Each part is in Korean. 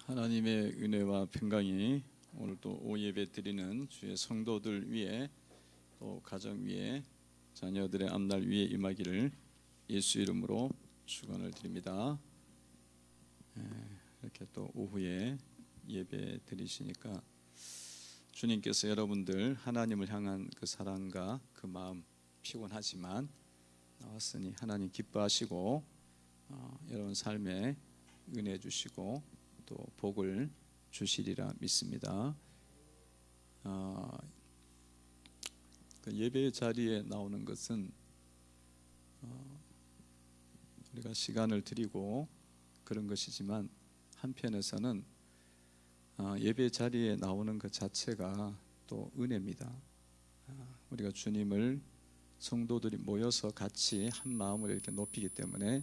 하나님의 은혜와 평강이 오늘 또 오예배 드리는 주의 성도들 위에 또 가정 위에 자녀들의 앞날 위에 임하기를 예수 이름으로 축원을 드립니다. 이렇게 또 오후에 예배 드리시니까 주님께서 여러분들 하나님을 향한 그 사랑과 그 마음 피곤하지만 나왔으니 하나님 기뻐하시고 여러분 삶에 은혜 주시고 또 복을 주시리라 믿습니다. 그 예배 자리에 나오는 것은 우리가 시간을 드리고 그런 것이지만 한편에서는 예배 자리에 나오는 것 자체가 또 은혜입니다. 우리가 주님을 성도들이 모여서 같이 한 마음으로 이렇게 높이기 때문에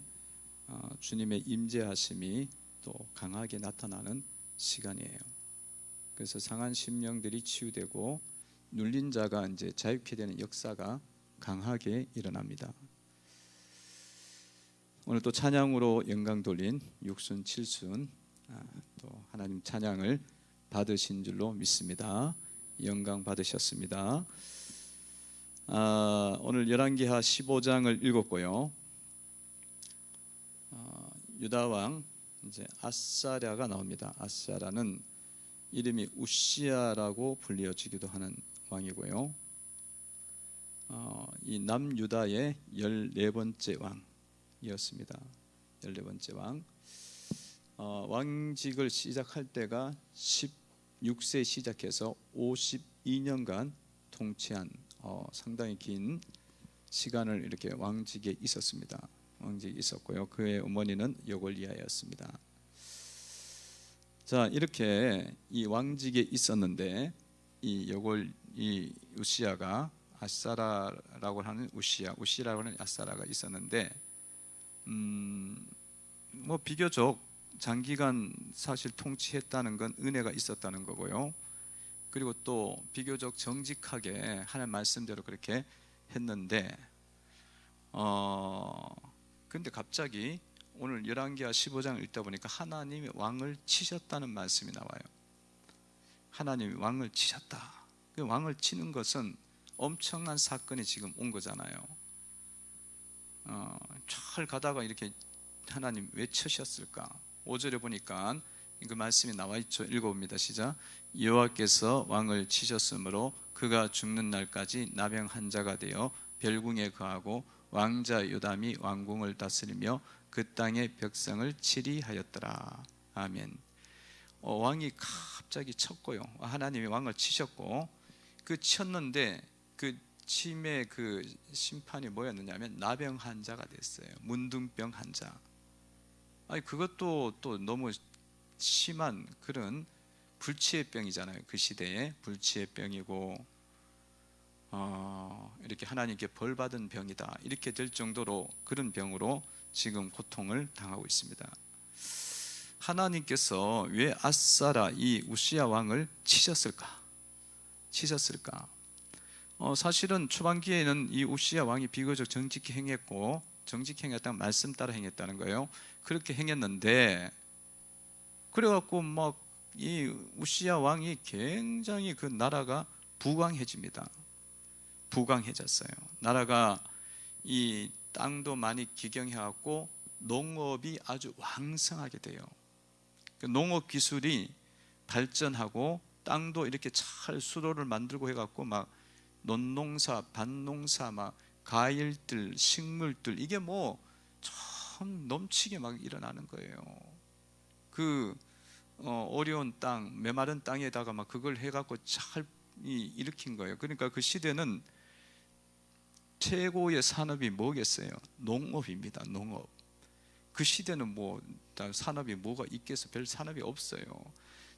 주님의 임재하심이 또 강하게 나타나는 시간이에요. 그래서 상한 심령들이 치유되고 눌린 자가 이제 자유케 되는 역사가 강하게 일어납니다. 오늘 또 찬양으로 영광 돌린 육순 칠순 또 하나님 찬양을 받으신 줄로 믿습니다. 영광 받으셨습니다. 오늘 열왕기하 15장을 읽었고요. 유다 왕 이제 아사랴가 나옵니다. 아사랴는 이름이 우시야라고 불리어지기도 하는 왕이고요. 이 남유다의 14번째 왕이었습니다. 14번째 왕. 왕직을 시작할 때가 16세 시작해서 52년간 통치한 상당히 긴 시간을 이렇게 왕직에 있었습니다. 왕직이 있었고요. 그의 어머니는 여골리아였습니다. 자, 이렇게 이 왕직에 있었는데 이 우시야가 아사라라고 하는 우시라고 하는 아사라가 있었는데 뭐 비교적 장기간 사실 통치했다는 건 은혜가 있었다는 거고요. 그리고 또 비교적 정직하게 하나님 말씀대로 그렇게 했는데 근데 갑자기 오늘 열왕기하 15장을 읽다 보니까 하나님이 왕을 치셨다는 말씀이 나와요. 하나님이 왕을 치셨다. 그 왕을 치는 것은 엄청난 사건이 지금 온 거잖아요. 잘 가다가 이렇게 하나님 왜 치셨을까? 5절에 보니까 그 말씀이 나와 있죠. 읽어봅니다. 시작. 여호와께서 왕을 치셨으므로 그가 죽는 날까지 나병 환자가 되어 별궁에 거하고 왕자 요담이 왕궁을 다스리며 그 땅의 백성을 치리하였더라. 아멘. 왕이 갑자기 쳤고요. 하나님이 왕을 치셨고 그 쳤는데 그 침의 그 심판이 뭐였느냐면 나병 환자가 됐어요. 문둥병 환자. 아니 그것도 또 너무 심한 그런 불치의 병이잖아요. 그 시대에 불치의 병이고 이렇게 하나님께 벌 받은 병이다 이렇게 될 정도로 그런 병으로 지금 고통을 당하고 있습니다. 하나님께서 왜 아사라 이 우시야 왕을 치셨을까? 사실은 초반기에는 이 우시야 왕이 비교적 정직히 행했고 정직히 행했다는 말씀 따라 행했다는 거예요. 그렇게 행했는데 그래갖고 막 이 우시야 왕이 굉장히 그 나라가 부강해집니다. 부강해졌어요. 나라가 이 땅도 많이 기경해갖고 농업이 아주 왕성하게 돼요. 그 농업 기술이 발전하고 땅도 이렇게 잘 수로를 만들고 해갖고 막 논농사, 밭농사, 막 과일들, 식물들 이게 뭐 참 넘치게 막 일어나는 거예요. 그 어려운 땅, 메마른 땅에다가 막 그걸 해갖고 잘 일으킨 거예요. 그러니까 그 시대는 최고의 산업이 뭐겠어요? 농업입니다. 농업. 그 시대는 뭐 산업이 뭐가 있겠어? 별 산업이 없어요.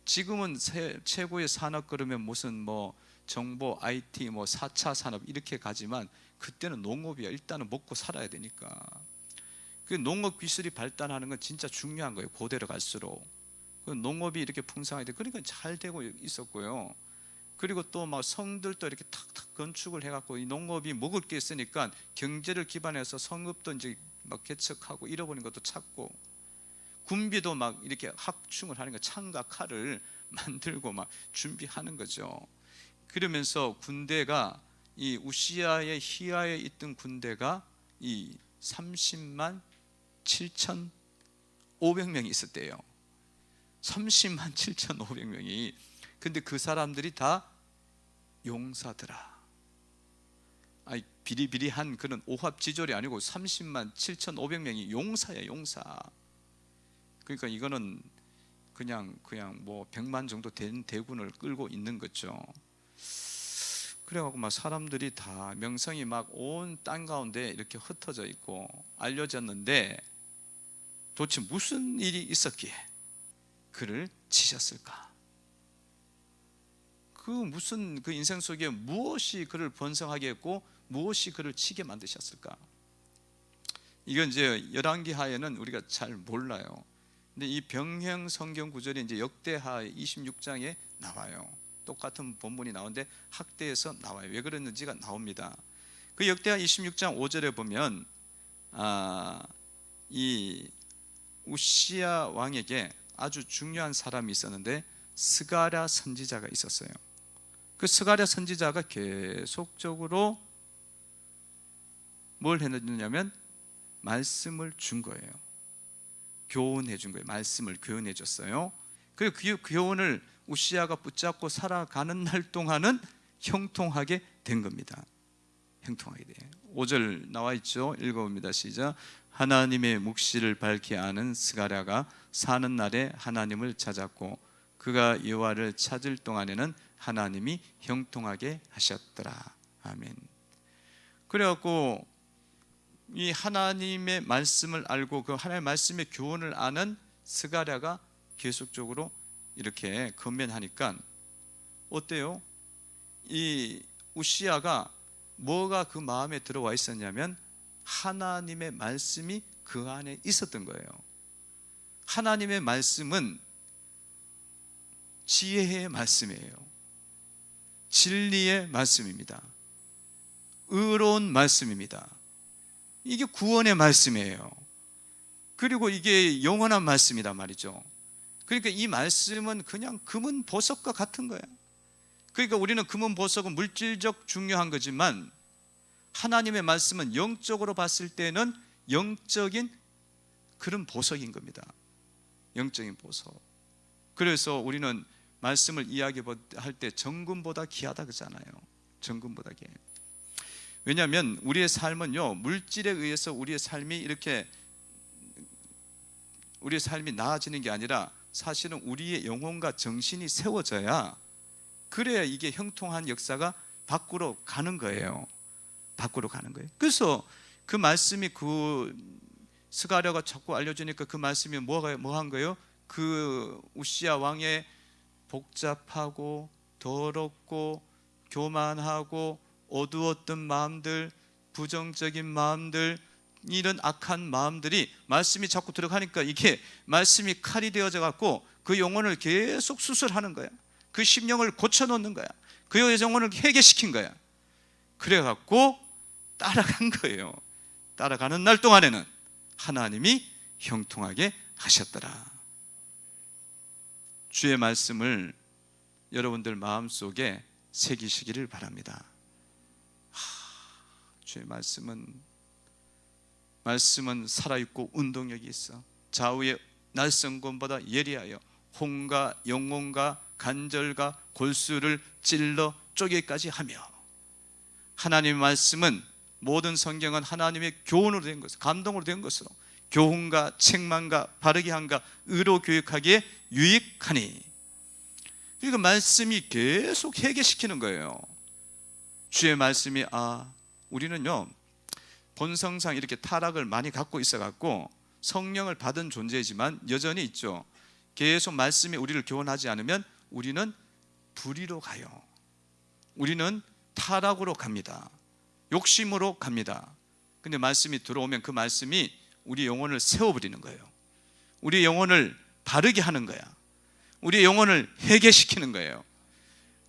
지금은 최고의 산업 그러면 무슨 뭐 정보, IT, 뭐 4차 산업 이렇게 가지만 그때는 농업이야. 일단은 먹고 살아야 되니까. 그 농업 기술이 발달하는 건 진짜 중요한 거예요. 고대로 갈수록. 그 농업이 이렇게 풍성하게 그러니까 잘 되고 있었고요. 그리고 또 막 성들도 이렇게 탁탁 건축을 해갖고 이 농업이 먹을 게 있으니까 경제를 기반해서 성읍도 이제 막 개척하고 잃어버린 것도 찾고 군비도 막 이렇게 학충을 하는 거, 창과 칼을 만들고 막 준비하는 거죠. 그러면서 군대가 이 우시야의 희하에 있던 군대가 이 30만 7,500명이 있었대요. 30만 7,500명이. 근데 그 사람들이 다 용사더라. 아니, 비리비리한 그런 오합지졸이 아니고 30만 7,500명이 용사야, 용사. 그러니까 이거는 그냥 뭐 100만 정도 된 대군을 끌고 있는 거죠. 그래갖고 막 사람들이 다, 명성이 막 온 땅 가운데 이렇게 흩어져 있고 알려졌는데, 도대체 무슨 일이 있었기에 그를 치셨을까? 그 무슨 그 인생 속에 무엇이 그를 번성하게 했고 무엇이 그를 치게 만드셨을까? 이건 이제 열왕기 하에는 우리가 잘 몰라요. 근데 이 병행 성경 구절이 이제 역대하 26장에 나와요. 똑같은 본문이 나오는데 학대에서 나와요. 왜 그랬는지가 나옵니다. 그 역대하 26장 5절에 보면 이 우시야 왕에게 아주 중요한 사람이 있었는데 스가랴 선지자가 있었어요. 그 스가랴 선지자가 계속적으로 뭘 해줬냐면 말씀을 준 거예요. 교훈해 준 거예요. 말씀을 교훈해 줬어요. 그리고 그 교훈을 우시야가 붙잡고 살아가는 날 동안은 형통하게 된 겁니다. 형통하게 돼요. 5절 나와 있죠. 읽어봅니다. 시작. 하나님의 묵시를 밝히 아는 스가랴가 사는 날에 하나님을 찾았고 그가 여호와를 찾을 동안에는 하나님이 형통하게 하셨더라. 아멘. 그래갖고 이 하나님의 말씀을 알고 그 하나님의 말씀의 교훈을 아는 스가랴가 계속적으로 이렇게 건면하니까 어때요? 이 우시야가 뭐가 그 마음에 들어와 있었냐면 하나님의 말씀이 그 안에 있었던 거예요. 하나님의 말씀은 지혜의 말씀이에요. 진리의 말씀입니다. 의로운 말씀입니다. 이게 구원의 말씀이에요. 그리고 이게 영원한 말씀이란 말이죠. 그러니까 이 말씀은 그냥 금은 보석과 같은 거예요. 그러니까 우리는 금은 보석은 물질적 중요한 거지만 하나님의 말씀은 영적으로 봤을 때는 영적인 그런 보석인 겁니다. 영적인 보석. 그래서 우리는 말씀을 이야기할 때 정금보다 귀하다 그러잖아요. 정금보다 귀해. 왜냐하면 우리의 삶은요, 물질에 의해서 우리의 삶이 이렇게 우리의 삶이 나아지는 게 아니라 사실은 우리의 영혼과 정신이 세워져야, 그래야 이게 형통한 역사가 밖으로 가는 거예요. 밖으로 가는 거예요. 그래서 그 말씀이 그 스가랴가 자꾸 알려주니까 그 말씀이 뭐한 거예요? 그 우시야 왕의 복잡하고 더럽고 교만하고 어두웠던 마음들, 부정적인 마음들, 이런 악한 마음들이 말씀이 자꾸 들어가니까 이게 말씀이 칼이 되어져 갖고 그 영혼을 계속 수술하는 거야. 그 심령을 고쳐놓는 거야. 그 영혼을 회개시킨 거야. 그래 갖고 따라간 거예요. 따라가는 날 동안에는 하나님이 형통하게 하셨더라. 주의 말씀을 여러분들 마음속에 새기시기를 바랍니다. 주의 말씀은 살아있고 운동력이 있어. 좌우의 날성검보다 예리하여 혼과 영혼과 간절과 골수를 찔러 쪼개기까지 하며, 하나님의 말씀은 모든 성경은 하나님의 교훈으로 된 것으로, 감동으로 된 것으로 교훈과 책망과 바르게 함과 의로 교육하기에 유익하니. 그러니까 말씀이 계속 회개시키는 거예요. 주의 말씀이 우리는요 본성상 이렇게 타락을 많이 갖고 있어갖고 성령을 받은 존재이지만 여전히 있죠. 계속 말씀이 우리를 교훈하지 않으면 우리는 불의로 가요. 우리는 타락으로 갑니다. 욕심으로 갑니다. 근데 말씀이 들어오면 그 말씀이 우리 영혼을 세워버리는 거예요. 우리 영혼을 바르게 하는 거야. 우리 영혼을 회개시키는 거예요.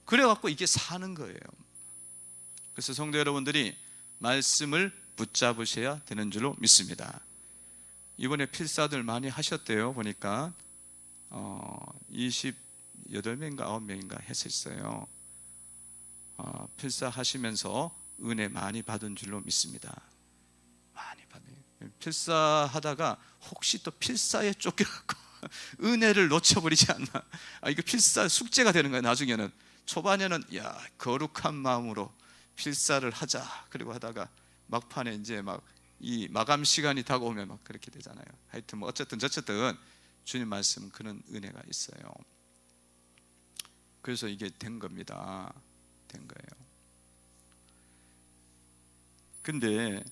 그래갖고 이게 사는 거예요. 그래서 성도 여러분들이 말씀을 붙잡으셔야 되는 줄로 믿습니다. 이번에 필사들 많이 하셨대요. 보니까 28명인가 9명인가 했었어요. 필사하시면서 은혜 많이 받은 줄로 믿습니다. 많이 받아요. 필사하다가 혹시 또 필사에 쫓겨갖고 은혜를 놓쳐버리지 않나. 이거 필사 숙제가 되는 거예요. 나중에는. 초반에는 야, 거룩한 마음으로 필사를 하자 그리고 하다가 막판에 이제 막 이 마감 시간이 다가오면 막 그렇게 되잖아요. 하여튼 뭐 어쨌든 저쨌든 주님 말씀 그런 은혜가 있어요. 그래서 이게 된 겁니다. 된 거예요. 근데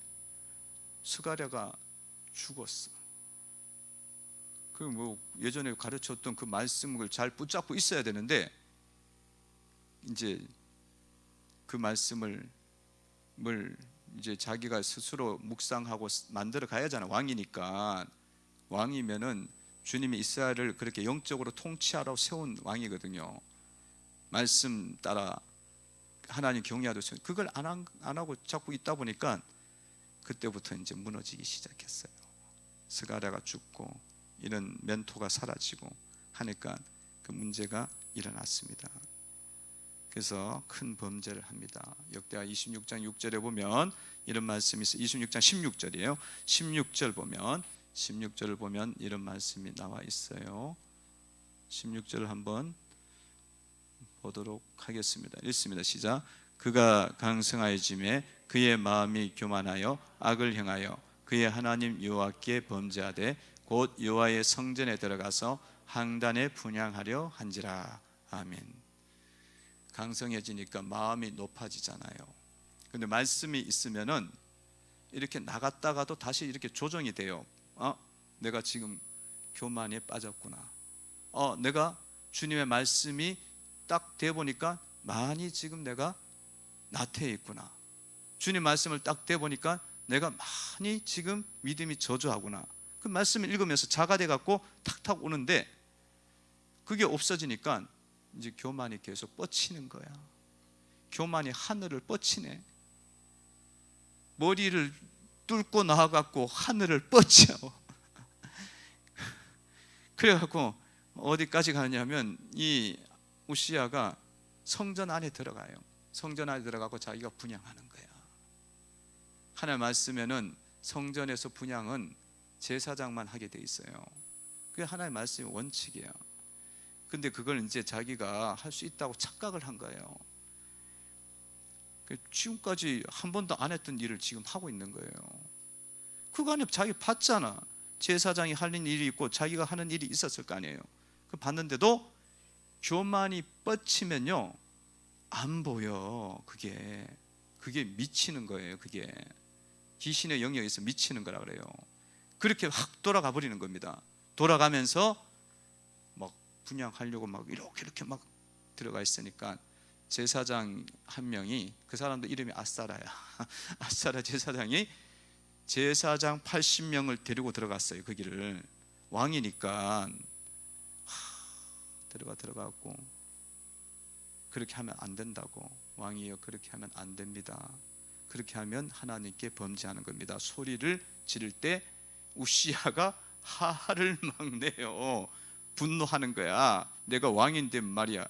스가랴가 죽었어. 그 뭐 예전에 가르쳤던 그 말씀을 잘 붙잡고 있어야 되는데 이제 그 말씀을 이제 자기가 스스로 묵상하고 만들어 가야 하잖아. 왕이니까. 왕이면은 주님이 이스라엘을 그렇게 영적으로 통치하러 세운 왕이거든요. 말씀 따라 하나님 경외하듯이 그걸 안 하고 자꾸 있다 보니까 그때부터 이제 무너지기 시작했어요. 스가랴가 죽고 이런 멘토가 사라지고 하니까 그 문제가 일어났습니다. 그래서 큰 범죄를 합니다. 역대하 26장 6절에 보면 이런 말씀이 있어요. 26장 16절이에요. 16절을 보면 이런 말씀이 나와 있어요. 16절을 한번 보도록 하겠습니다. 읽습니다. 시작. 그가 강성하여짐에 그의 마음이 교만하여 악을 행하여 그의 하나님 여호와께 범죄하되 곧 여호와의 성전에 들어가서 항단에 분향하려 한지라. 아멘. 강성해지니까 마음이 높아지잖아요. 근데 말씀이 있으면은 이렇게 나갔다가도 다시 이렇게 조정이 돼요. 내가 지금 교만에 빠졌구나. 내가 주님의 말씀이 딱 돼 보니까 많이 지금 내가 나태해 있구나. 주님 말씀을 딱 돼 보니까 내가 많이 지금 믿음이 저조하구나. 그 말씀을 읽으면서 자가돼 갖고 탁탁 오는데 그게 없어지니까 이제 교만이 계속 뻗치는 거야. 교만이 하늘을 뻗치네. 머리를 뚫고 나와갖고 하늘을 뻗쳐. 그래갖고 어디까지 가냐면 이 우시야가 성전 안에 들어가요. 성전 안에 들어가고 자기가 분향하는 거야. 하나님 말씀에는 성전에서 분향은 제사장만 하게 돼 있어요. 그게 하나님의 말씀의 원칙이에요. 근데 그걸 이제 자기가 할 수 있다고 착각을 한 거예요. 지금까지 한 번도 안 했던 일을 지금 하고 있는 거예요. 그거 안에 자기 봤잖아. 제사장이 하는 일이 있고 자기가 하는 일이 있었을 거 아니에요. 그 봤는데도 교만이 뻗치면요 안 보여. 그게 미치는 거예요. 그게 귀신의 영역에서 미치는 거라 그래요. 그렇게 확 돌아가 버리는 겁니다. 돌아가면서 막 분향하려고 막 이렇게 막 들어가 있으니까 제사장 한 명이, 그 사람도 이름이 아사라야. 아사라 제사장이 제사장 80명을 데리고 들어갔어요. 그 길을. 왕이니까 들어가고 그렇게 하면 안 된다고. 왕이여 그렇게 하면 안 됩니다. 그렇게 하면 하나님께 범죄하는 겁니다. 소리를 지를 때 우시야가 화를 막 내요. 분노하는 거야. 내가 왕인데 말이야.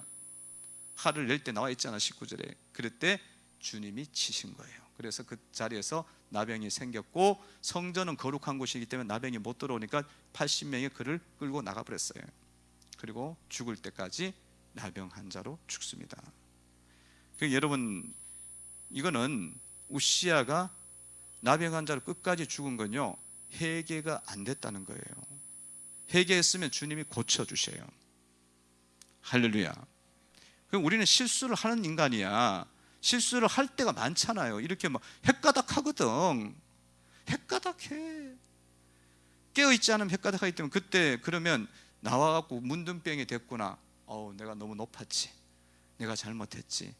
화를 낼 때 나와 있잖아 19절에. 그럴 때 주님이 치신 거예요. 그래서 그 자리에서 나병이 생겼고, 성전은 거룩한 곳이기 때문에 나병이 못 들어오니까 80명이 그를 끌고 나가버렸어요. 그리고 죽을 때까지 나병 환자로 죽습니다. 여러분, 이거는 우시야가 나병 환자로 끝까지 죽은 건요 회개가 안 됐다는 거예요. 회개했으면 주님이 고쳐주셔요. 할렐루야. 그럼 우리는 실수를 하는 인간이야. 실수를 할 때가 많잖아요. 이렇게 막 헷가닥하거든. 헷가닥해. 깨어있지 않으면 헷가닥하기 때문에 그때 그러면 나와갖고 문둥병이 됐구나. 내가 너무 높았지. 내가 잘못했지.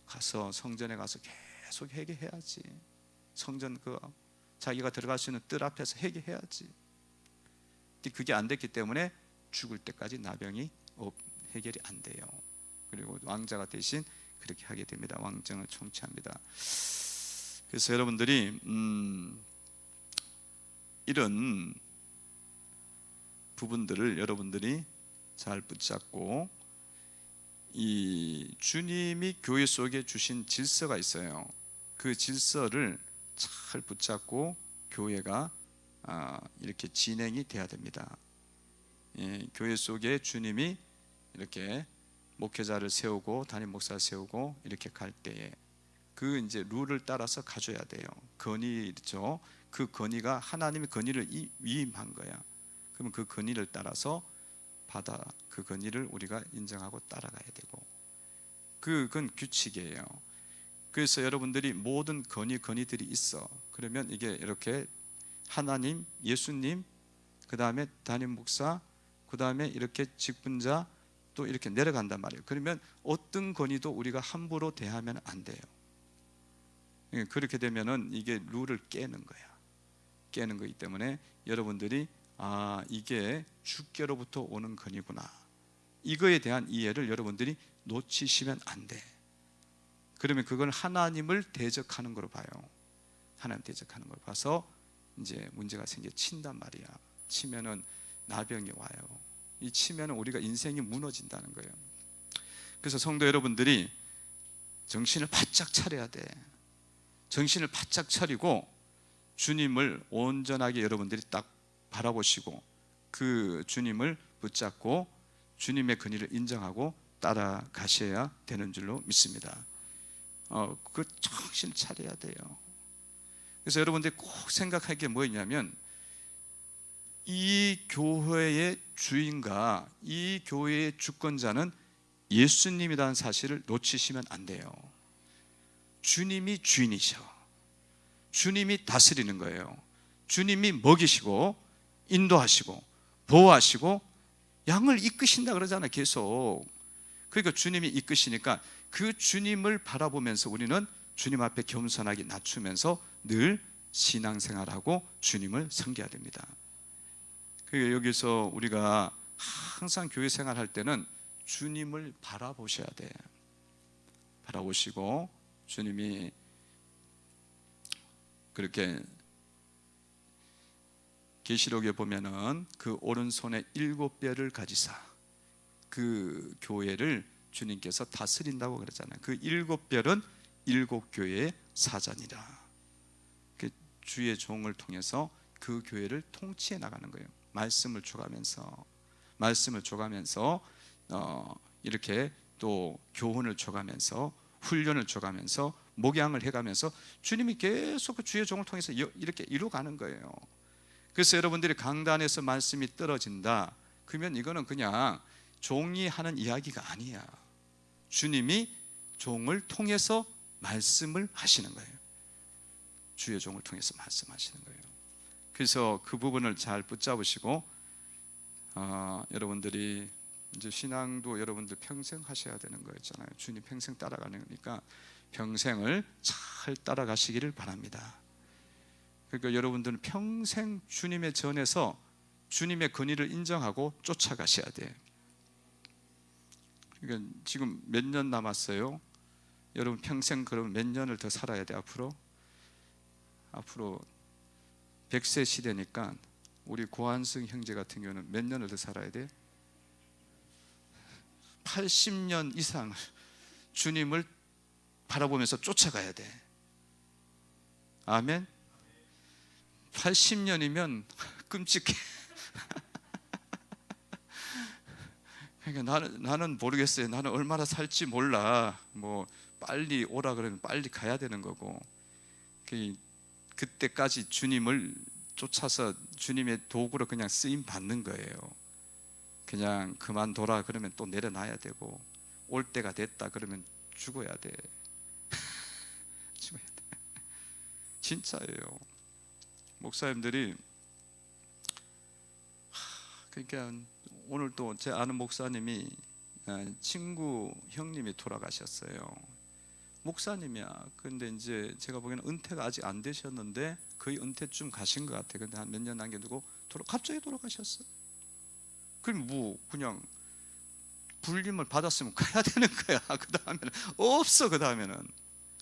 가서 성전에 가서 계속 회개해야지. 성전 자기가 들어갈 수 있는 뜰 앞에서 회개해야지. 그게 안 됐기 때문에 죽을 때까지 나병이 해결이 안 돼요. 그리고 왕자가 대신 그렇게 하게 됩니다. 왕정을 총치합니다. 그래서 여러분들이 이런 부분들을 여러분들이 잘 붙잡고, 이 주님이 교회 속에 주신 질서가 있어요. 그 질서를 잘 붙잡고 교회가 이렇게 진행이 돼야 됩니다. 교회 속에 주님이 이렇게 목회자를 세우고 담임 목사를 세우고 이렇게 갈 때에 그 이제 룰을 따라서 가져야 돼요. 건의죠. 그 건의가 하나님의 건의를 위임한 거야. 그러면 그 건의를 따라서 그 건의를 우리가 인정하고 따라가야 되고, 그건 규칙이에요. 그래서 여러분들이 모든 건의들이 있어. 그러면 이게 이렇게 하나님, 예수님, 그 다음에 담임 목사, 그 다음에 이렇게 직분자, 또 이렇게 내려간단 말이에요. 그러면 어떤 건의도 우리가 함부로 대하면 안 돼요. 그렇게 되면은 이게 룰을 깨는 거야. 깨는 거기 때문에 여러분들이 이게 주께로부터 오는 건의구나, 이거에 대한 이해를 여러분들이 놓치시면 안 돼. 그러면 그걸 하나님을 대적하는 걸로 봐요. 하나님 대적하는 걸 봐서 이제 문제가 친단 말이야. 치면은 나병이 와요. 이 치면은 우리가 인생이 무너진다는 거예요. 그래서 성도 여러분들이 정신을 바짝 차려야 돼. 정신을 바짝 차리고 주님을 온전하게 여러분들이 딱 바라보시고 그 주님을 붙잡고 주님의 건의를 인정하고 따라가셔야 되는 줄로 믿습니다. 그 정신 차려야 돼요. 그래서 여러분들이 꼭 생각할 게 뭐였냐면, 이 교회의 주인과 이 교회의 주권자는 예수님이라는 사실을 놓치시면 안 돼요. 주님이 주인이셔. 주님이 다스리는 거예요. 주님이 먹이시고 인도하시고 보호하시고 양을 이끄신다 그러잖아요, 계속. 그러니까 주님이 이끄시니까 그 주님을 바라보면서 우리는 주님 앞에 겸손하게 낮추면서 늘 신앙생활하고 주님을 섬겨야 됩니다. 그러니까 여기서 우리가 항상 교회 생활할 때는 주님을 바라보셔야 돼. 바라보시고 주님이 그렇게 계시록에 보면은 그 오른손에 7뼈를 가지사 그 교회를 주님께서 다스린다고 그러잖아요. 그 7뼈는 7교회의 사자니라. 그 주의 종을 통해서 그 교회를 통치해 나가는 거예요. 말씀을 줘가면서 이렇게 또 교훈을 줘가면서 훈련을 줘가면서 목양을 해가면서 주님이 계속 그 주의 종을 통해서 이렇게 이루어가는 거예요. 그래서 여러분들이 강단에서 말씀이 떨어진다 그러면 이거는 그냥 종이 하는 이야기가 아니야. 주님이 종을 통해서 말씀을 하시는 거예요. 주의 종을 통해서 말씀하시는 거예요. 그래서 그 부분을 잘 붙잡으시고 여러분들이 이제 신앙도 여러분들 평생 하셔야 되는 거였잖아요. 주님 평생 따라가는 거니까 평생을 잘 따라가시기를 바랍니다. 그러니까 여러분들은 평생 주님의 전에서 주님의 권위를 인정하고 쫓아가셔야 돼요. 그러니까 지금 몇 년 남았어요? 여러분 평생 그러면 몇 년을 더 살아야 돼? 앞으로 100세 시대니까 우리 고한승 형제 같은 경우는 몇 년을 더 살아야 돼? 80년 이상을 주님을 바라보면서 쫓아가야 돼. 아멘. 80년이면 끔찍해. 그러니까 나는 모르겠어요. 나는 얼마나 살지 몰라. 뭐 빨리 오라 그러면 빨리 가야 되는 거고. 그때까지 주님을 쫓아서 주님의 도구로 그냥 쓰임 받는 거예요. 그냥 그만둬라 그러면 또 내려놔야 되고, 올 때가 됐다 그러면 죽어야 돼. 죽어야 돼. 진짜예요. 목사님들이 그러니까 오늘 또 제 아는 목사님이 친구 형님이 돌아가셨어요. 목사님이야. 근데 이제 제가 보기에는 은퇴가 아직 안 되셨는데 거의 은퇴쯤 가신 것 같아요. 근데 한 몇 년 남겨두고 갑자기 돌아가셨어요. 그럼 뭐 그냥 불림을 받았으면 가야 되는 거야. 그 다음에는 없어. 그 다음에는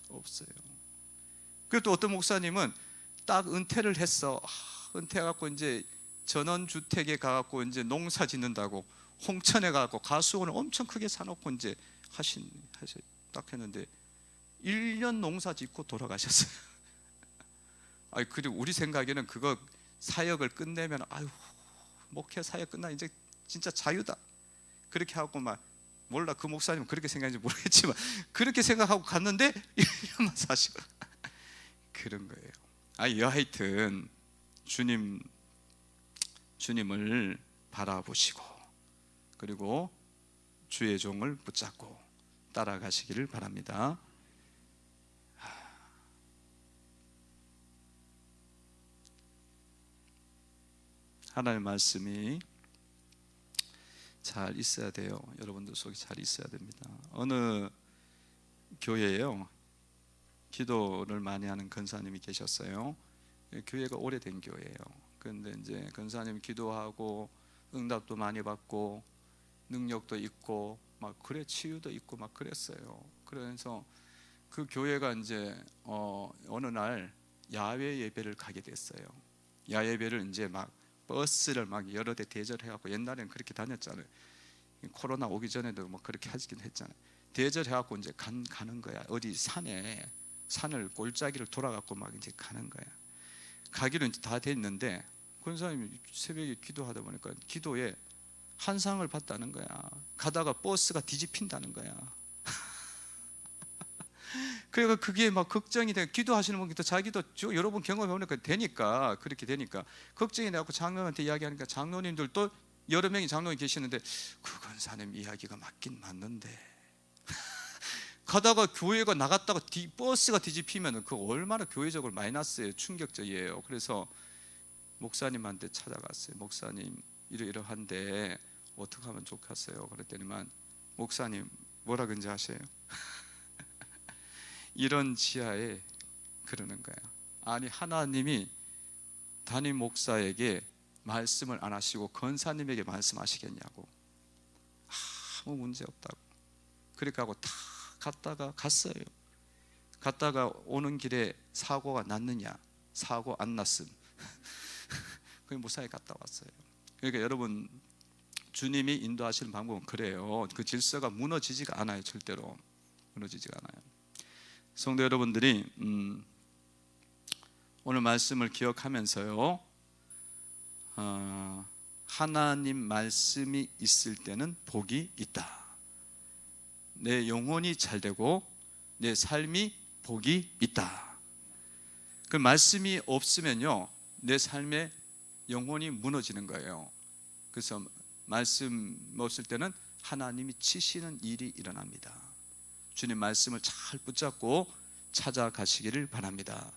없어요. 그리고 또 어떤 목사님은 딱 은퇴를 했어. 은퇴해갖고 이제 전원주택에 가갖고 이제 농사 짓는다고 홍천에 가갖고 가수원을 엄청 크게 사놓고 이제 딱 했는데 1년 농사 짓고 돌아가셨어요. 아니, 그리고 우리 생각에는 그거 사역을 끝내면 아유, 목회 사역 끝나 이제 진짜 자유다 그렇게 하고 막 몰라, 그 목사님은 그렇게 생각하는지 모르겠지만 그렇게 생각하고 갔는데 1년만 사시고 그런 거예요. 하여튼 주님을 바라보시고 그리고 주의 종을 붙잡고 따라가시기를 바랍니다. 하나님의 말씀이 잘 있어야 돼요. 여러분들 속에 잘 있어야 됩니다. 어느 교회에요, 기도를 많이 하는 권사님이 계셨어요. 교회가 오래된 교회예요. 그런데 이제 권사님 기도하고 응답도 많이 받고 능력도 있고 막 그래, 치유도 있고 막 그랬어요. 그래서 그 교회가 이제 어느 날 야외 예배를 가게 됐어요. 야외 예배를 이제 막 버스를 막 여러 대 대절해갖고, 옛날에는 그렇게 다녔잖아요. 코로나 오기 전에도 막 그렇게 하긴 했잖아요. 대절해갖고 이제 가는 거야. 어디 산을 골짜기를 돌아갖고 막 이제 가는 거야. 가기로 이제 다 됐는데 권사님이 새벽에 기도하다 보니까 기도에 한상을 봤다는 거야. 가다가 버스가 뒤집힌다는 거야. 그러니까 그게 막 걱정이 돼. 기도하시는 분도 자기도 여러 번 경험해보니까 되니까, 그렇게 되니까 걱정이 돼갖고 장로한테 이야기하니까 장로님들도 여러 명이 장로님 계시는데 그 권사님 이야기가 맞긴 맞는데 가다가 교회가 나갔다가 버스가 뒤집히면 그거 얼마나 교회적으로 마이너스예요. 충격적이에요. 그래서 목사님한테 찾아갔어요. 목사님 이러이러한데 어떻게 하면 좋겠어요? 그랬더니만 목사님 뭐라 그런지 아세요? 이런 지하에 그러는 거야. 아니, 하나님이 담임 목사에게 말씀을 안 하시고 권사님에게 말씀하시겠냐고. 아무 문제 없다고. 그렇게 하고 다 갔어요. 갔다가 오는 길에 사고가 났느냐? 사고 안 났음. 그 무사히 갔다 왔어요. 그러니까 여러분, 주님이 인도하시는 방법은 그래요. 그 질서가 무너지지가 않아요. 절대로 무너지지가 않아요. 성도 여러분들이 오늘 말씀을 기억하면서요, 하나님 말씀이 있을 때는 복이 있다. 내 영혼이 잘 되고 내 삶이 복이 있다. 그 말씀이 없으면요, 내 삶의 영혼이 무너지는 거예요. 그래서 말씀 없을 때는 하나님이 치시는 일이 일어납니다. 주님 말씀을 잘 붙잡고 찾아가시기를 바랍니다.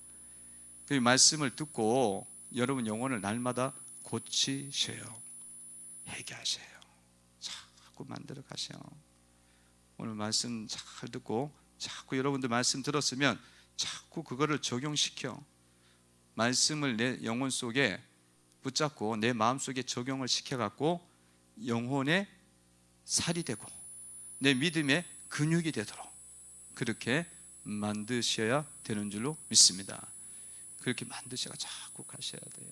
그 말씀을 듣고 여러분 영혼을 날마다 고치셔요. 회개하셔요. 자꾸 만들어 가셔요. 오늘 말씀 잘 듣고 자꾸 여러분들 말씀 들었으면 자꾸 그거를 적용시켜. 말씀을 내 영혼 속에 붙잡고 내 마음속에 적용을 시켜갖고 영혼의 살이 되고 내 믿음의 근육이 되도록 그렇게 만드셔야 되는 줄로 믿습니다. 그렇게 만드셔가 자꾸 가셔야 돼요.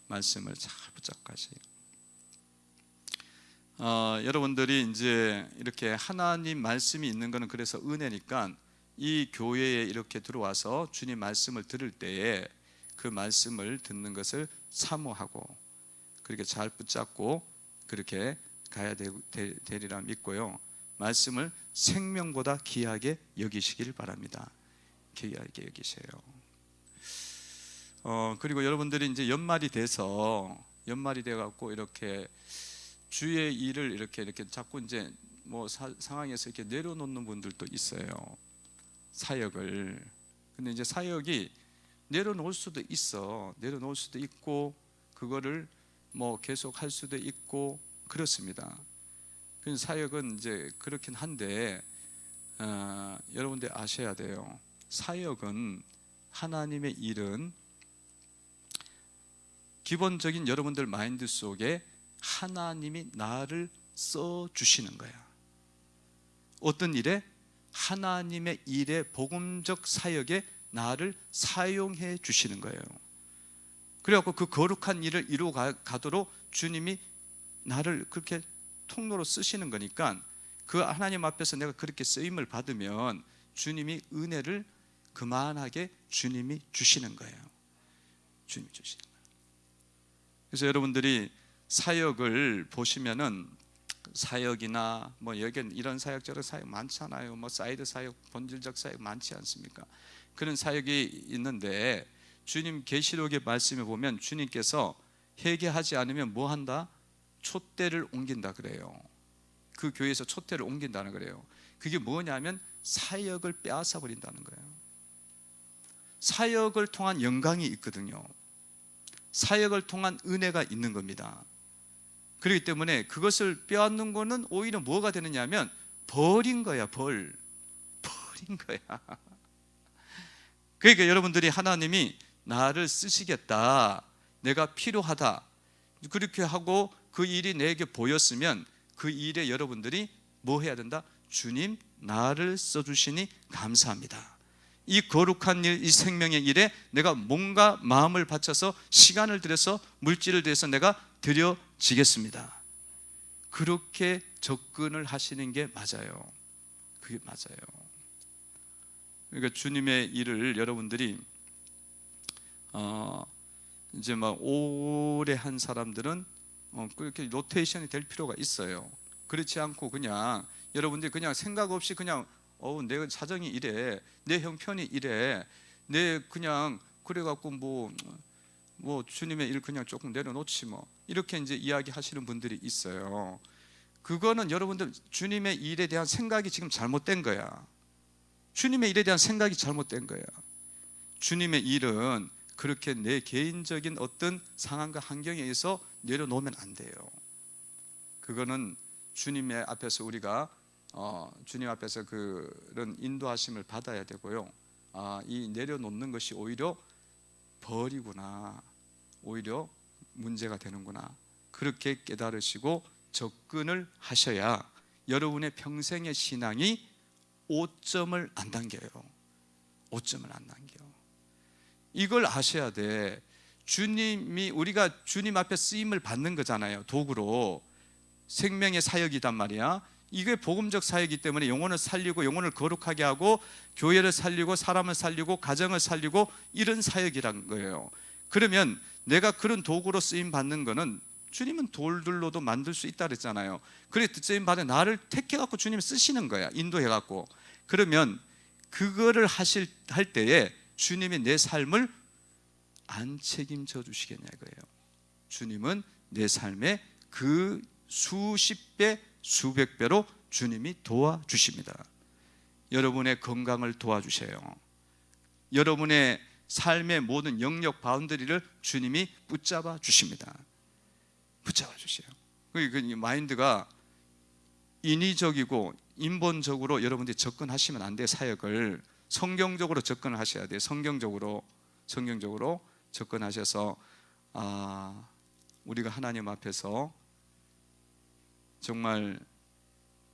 말씀을 잘 붙잡고 가세요. 여러분들이 이제 이렇게 하나님 말씀이 있는 것은 그래서 은혜니까 이 교회에 이렇게 들어와서 주님 말씀을 들을 때에 그 말씀을 듣는 것을 사모하고 그렇게 잘 붙잡고 그렇게 가야 되리라 믿고요. 말씀을 생명보다 귀하게 여기시길 바랍니다. 귀하게 여기세요. 그리고 여러분들이 이제 연말이 돼갖고 이렇게 주의 일을 이렇게 자꾸 이제 뭐 상황에서 이렇게 내려놓는 분들도 있어요. 사역을. 근데 이제 사역이 내려놓을 수도 있고 그거를 뭐 계속 할 수도 있고 그렇습니다. 그 사역은 이제 그렇긴 한데 여러분들 아셔야 돼요. 사역은 하나님의 일은 기본적인 여러분들 마인드 속에 하나님이 나를 써주시는 거야. 어떤 일에? 하나님의 일에 복음적 사역에 나를 사용해 주시는 거예요. 그래갖고 그 거룩한 일을 이루어 가도록 주님이 나를 그렇게 통로로 쓰시는 거니까, 그 하나님 앞에서 내가 그렇게 쓰임을 받으면 주님이 은혜를 그만하게 주님이 주시는 거예요. 주님이 주시는 거예요. 그래서 여러분들이 사역을 보시면은, 사역이나 뭐 여기 이런 사역 저런 사역 많잖아요. 뭐 사이드 사역, 본질적 사역 많지 않습니까? 그런 사역이 있는데, 주님 계시록의 말씀에 보면 주님께서 회개하지 않으면 뭐 한다? 촛대를 옮긴다 그래요. 그 교회에서 촛대를 옮긴다는 거래요. 그게 뭐냐면 사역을 빼앗아 버린다는 거예요. 사역을 통한 영광이 있거든요. 사역을 통한 은혜가 있는 겁니다. 그렇기 때문에 그것을 빼앗는 거는 오히려 뭐가 되느냐 하면 벌인 거야. 버린 거야. 그러니까 여러분들이 하나님이 나를 쓰시겠다, 내가 필요하다, 그렇게 하고 그 일이 내게 보였으면 그 일에 여러분들이 뭐 해야 된다? 주님, 나를 써주시니 감사합니다. 이 거룩한 일, 이 생명의 일에 내가 뭔가 마음을 바쳐서 시간을 들여서 물질을 들여서 내가 드려지겠습니다. 그렇게 접근을 하시는 게 맞아요. 그게 맞아요. 그러니까 주님의 일을 여러분들이 이제 막 오래 한 사람들은 그렇게 로테이션이 될 필요가 있어요. 그렇지 않고 그냥 여러분들이 그냥 생각 없이 그냥 내 사정이 이래, 내 형편이 이래, 내 그냥 그래갖고 뭐 주님의 일 그냥 조금 내려놓지 뭐, 이렇게 이제 이야기하시는 분들이 있어요. 그거는 여러분들 주님의 일에 대한 생각이 지금 잘못된 거야. 주님의 일에 대한 생각이 잘못된 거야. 주님의 일은 그렇게 내 개인적인 어떤 상황과 환경에 의해서 내려놓으면 안 돼요. 그거는 주님의 앞에서 우리가 주님 앞에서 그런 인도하심을 받아야 되고요. 이 내려놓는 것이 오히려 벌이구나, 오히려 문제가 되는구나, 그렇게 깨달으시고 접근을 하셔야 여러분의 평생의 신앙이 5점을 안 당겨요. 5점을 안 당겨. 이걸 아셔야 돼. 주님이, 우리가 주님 앞에 쓰임을 받는 거잖아요. 도구로. 생명의 사역이단 말이야. 이게 복음적 사역이기 때문에 영혼을 살리고 영혼을 거룩하게 하고 교회를 살리고 사람을 살리고 가정을 살리고, 이런 사역이란 거예요. 그러면 내가 그런 도구로 쓰임 받는 거는, 주님은 돌들로도 만들 수 있다 그랬잖아요. 그래 쓰임 받은 나를 택해 갖고 주님이 쓰시는 거야. 인도해 갖고. 그러면 그거를 할 때에 주님이 내 삶을 안 책임져 주시겠냐 이거예요. 주님은 내 삶에 그 수십 배, 수백 배로 주님이 도와주십니다. 여러분의 건강을 도와주세요. 여러분의 삶의 모든 영역 바운더리를 주님이 붙잡아 주십니다. 붙잡아 주세요. 그 마인드가 인위적이고 인본적으로 여러분들이 접근하시면 안 돼요. 사역을 성경적으로 접근을 하셔야 돼요. 성경적으로 접근하셔서 우리가 하나님 앞에서 정말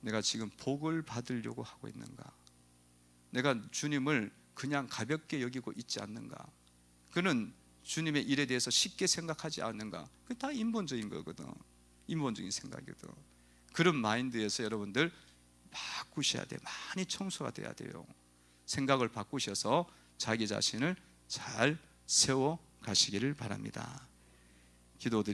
내가 지금 복을 받으려고 하고 있는가, 내가 주님을 그냥 가볍게 여기고 있지 않는가, 그는 주님의 일에 대해서 쉽게 생각하지 않는가, 그게 다 인본적인 거거든. 인본적인 생각이거든. 그런 마인드에서 여러분들 바꾸셔야 돼요. 많이 청소가 돼야 돼요. 생각을 바꾸셔서 자기 자신을 잘 세워 가시기를 바랍니다. 기도드립니다.